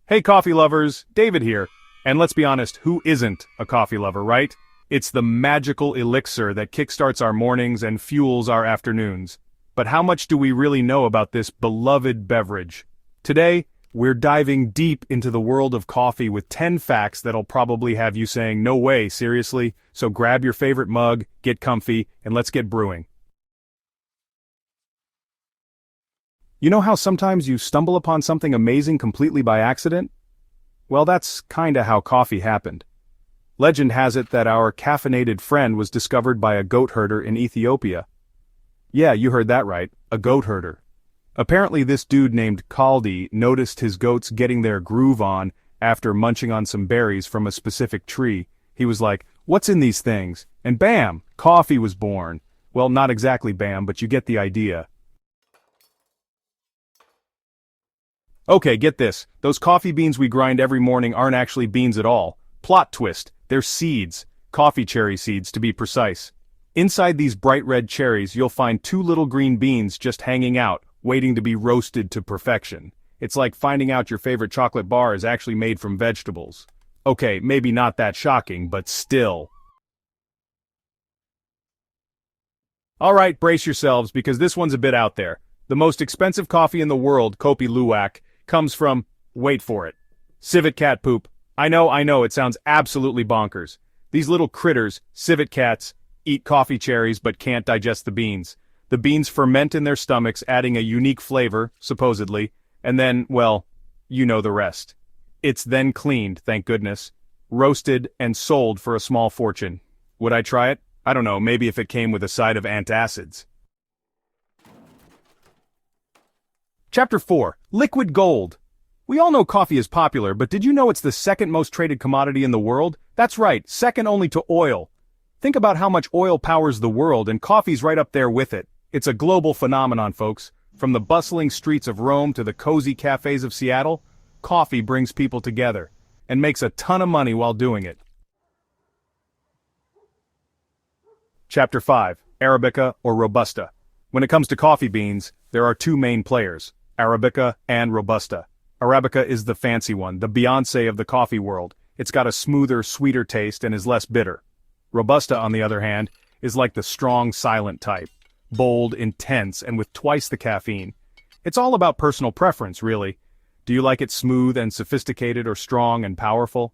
Hey coffee lovers, David here. And let's be honest, who isn't a coffee lover, right? It's the magical elixir that kickstarts our mornings and fuels our afternoons. But how much do we really know about this beloved beverage? Today, we're diving deep into the world of coffee with 10 facts that'll probably have you saying, no way, seriously? So grab your favorite mug, get comfy, and let's get brewing. You know how sometimes you stumble upon something amazing completely by accident? Well, that's kinda how coffee happened. Legend has it that our caffeinated friend was discovered by a goat herder in Ethiopia. Yeah, you heard that right, a goat herder. Apparently this dude named Kaldi noticed his goats getting their groove on after munching on some berries from a specific tree. He was like, "What's in these things?" And bam, coffee was born. Well, not exactly bam, but you get the idea. Okay, get this. Those coffee beans we grind every morning aren't actually beans at all. Plot twist. They're seeds. Coffee cherry seeds, to be precise. Inside these bright red cherries, you'll find two little green beans just hanging out, waiting to be roasted to perfection. It's like finding out your favorite chocolate bar is actually made from vegetables. Okay, maybe not that shocking, but still. Alright, brace yourselves, because this one's a bit out there. The most expensive coffee in the world, Kopi Luwak, comes from, wait for it, civet cat poop. I know, it sounds absolutely bonkers. These little critters, civet cats, eat coffee cherries but can't digest the beans. The beans ferment in their stomachs, adding a unique flavor, supposedly, and then, well, you know the rest. It's then cleaned, thank goodness, roasted and sold for a small fortune. Would I try it? I don't know, maybe if it came with a side of antacids. Chapter 4. Liquid Gold. We all know coffee is popular, but did you know it's the second most traded commodity in the world? That's right, second only to oil. Think about how much oil powers the world, and coffee's right up there with it. It's a global phenomenon, folks. From the bustling streets of Rome to the cozy cafes of Seattle, coffee brings people together, and makes a ton of money while doing it. Chapter 5. Arabica or Robusta. When it comes to coffee beans, there are two main players, Arabica and Robusta. Arabica is the fancy one, the Beyoncé of the coffee world. It's got a smoother, sweeter taste and is less bitter. Robusta, on the other hand, is like the strong, silent type. Bold, intense, and with twice the caffeine. It's all about personal preference, really. Do you like it smooth and sophisticated or strong and powerful?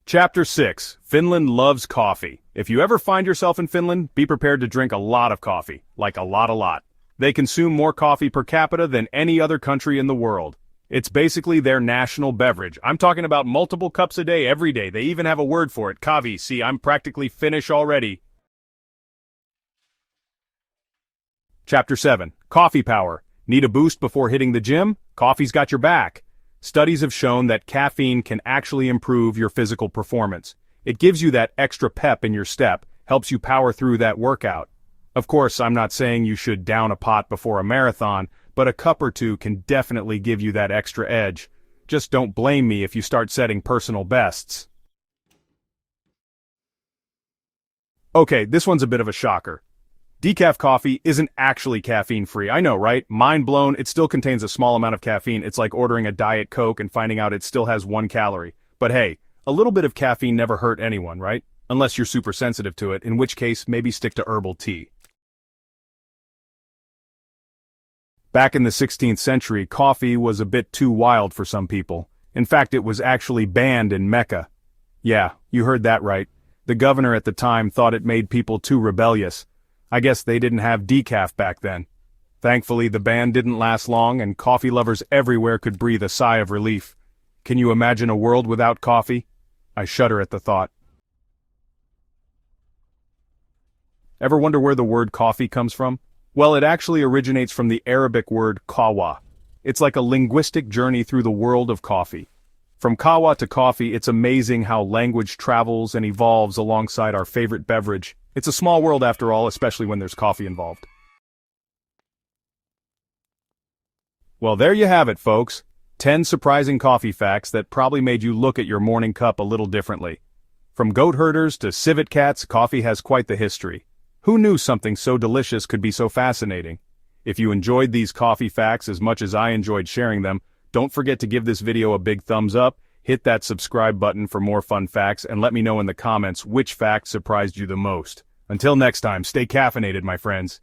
Chapter 6. Finland loves coffee. If you ever find yourself in Finland, be prepared to drink a lot of coffee. Like a lot. They consume more coffee per capita than any other country in the world. It's basically their national beverage. I'm talking about multiple cups a day, every day. They even have a word for it, kahvi. See, I'm practically Finnish already. Chapter 7. Coffee power. Need a boost before hitting the gym? Coffee's got your back. Studies have shown that caffeine can actually improve your physical performance. It gives you that extra pep in your step, helps you power through that workout. Of course, I'm not saying you should down a pot before a marathon, but a cup or two can definitely give you that extra edge. Just don't blame me if you start setting personal bests. Okay, this one's a bit of a shocker. Decaf coffee isn't actually caffeine-free. I know, right? Mind blown, it still contains a small amount of caffeine. It's like ordering a Diet Coke and finding out it still has 1 calorie. But hey, a little bit of caffeine never hurt anyone, right? Unless you're super sensitive to it, in which case, maybe stick to herbal tea. Back in the 16th century, coffee was a bit too wild for some people. In fact, it was actually banned in Mecca. Yeah, you heard that right. The governor at the time thought it made people too rebellious. I guess they didn't have decaf back then. Thankfully, the ban didn't last long, and coffee lovers everywhere could breathe a sigh of relief. Can you imagine a world without coffee? I shudder at the thought. Ever wonder where the word coffee comes from? Well, it actually originates from the Arabic word kawa. It's like a linguistic journey through the world of coffee. From kawa to coffee, it's amazing how language travels and evolves alongside our favorite beverage. It's a small world after all, especially when there's coffee involved. Well, there you have it, folks. 10 surprising coffee facts that probably made you look at your morning cup a little differently. From goat herders to civet cats, coffee has quite the history. Who knew something so delicious could be so fascinating? If you enjoyed these coffee facts as much as I enjoyed sharing them, don't forget to give this video a big thumbs up, hit that subscribe button for more fun facts, and let me know in the comments which fact surprised you the most. Until next time, stay caffeinated, my friends.